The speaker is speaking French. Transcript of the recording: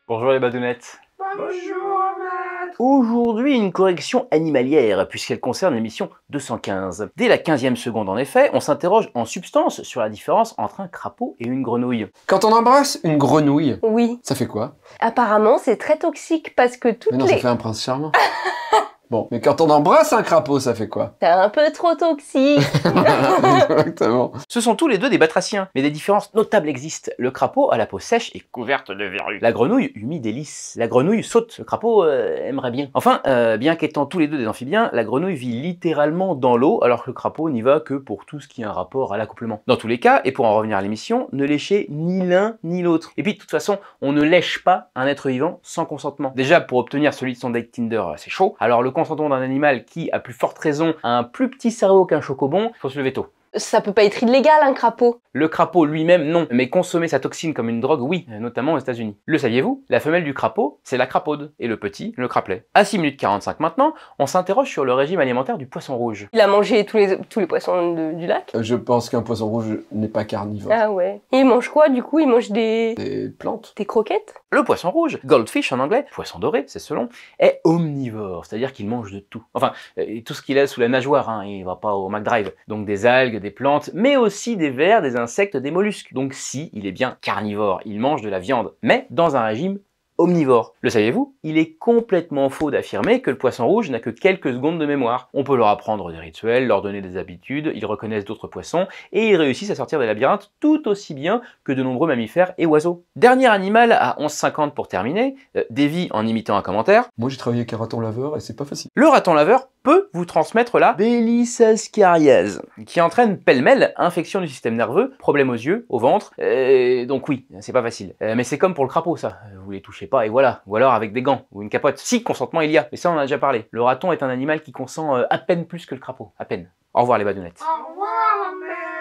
Bonjour les badounettes. Bonjour maître. Aujourd'hui, une correction animalière, puisqu'elle concerne l'émission 215. Dès la 15e seconde, en effet, on s'interroge en substance sur la différence entre un crapaud et une grenouille. Quand on embrasse une grenouille, Oui. ça fait quoi? Apparemment, c'est très toxique parce que toutes Mais non, les... ça fait un prince charmant. Bon, mais quand on embrasse un crapaud, ça fait quoi? C'est un peu trop toxique. Exactement. Ce sont tous les deux des batraciens, mais des différences notables existent. Le crapaud a la peau sèche et couverte de verrues. La grenouille humide et lisse. La grenouille saute, le crapaud aimerait bien. Enfin, bien qu'étant tous les deux des amphibiens, la grenouille vit littéralement dans l'eau, alors que le crapaud n'y va que pour tout ce qui a un rapport à l'accouplement. Dans tous les cas, et pour en revenir à l'émission, ne léchez ni l'un ni l'autre. Et puis de toute façon, on ne lèche pas un être vivant sans consentement. Déjà, pour obtenir celui de son date Tinder, c'est chaud. Alors le consentement d'un animal qui, à plus forte raison, a un plus petit cerveau qu'un chocobon, faut se lever tôt. Ça peut pas être illégal, un crapaud. Le crapaud lui-même, non, mais consommer sa toxine comme une drogue, oui, notamment aux États-Unis. Le saviez-vous? La femelle du crapaud, c'est la crapaude, et le petit, le crapelet. À 6 minutes 45 maintenant, on s'interroge sur le régime alimentaire du poisson rouge. Il a mangé tous les poissons du lac. Je pense qu'un poisson rouge n'est pas carnivore. Ah ouais. Et il mange quoi du coup? Il mange des plantes. croquettes? Le poisson rouge, goldfish en anglais, poisson doré, c'est selon, est omnivore, c'est-à-dire qu'il mange de tout. Enfin, tout ce qu'il a sous la nageoire, hein, il va pas au McDrive. Donc des algues, des plantes, mais aussi des vers, des insectes, des mollusques. Donc si, il est bien carnivore, il mange de la viande, mais dans un régime omnivore. Le saviez-vous? Il est complètement faux d'affirmer que le poisson rouge n'a que quelques secondes de mémoire. On peut leur apprendre des rituels, leur donner des habitudes, ils reconnaissent d'autres poissons, et ils réussissent à sortir des labyrinthes tout aussi bien que de nombreux mammifères et oiseaux. Dernier animal à 11,50 pour terminer, Davy en imitant un commentaire. Moi, j'ai travaillé avec un raton laveur et c'est pas facile. Le raton laveur peut vous transmettre la Bélisascariase, qui entraîne pêle-mêle infection du système nerveux, problème aux yeux, au ventre, donc oui, c'est pas facile. Mais c'est comme pour le crapaud ça, vous les touchez pas et voilà, ou alors avec des gants, ou une capote. Si, consentement il y a, mais ça on en a déjà parlé. Le raton est un animal qui consent à peine plus que le crapaud, à peine. Au revoir les badounettes. Au revoir, maman.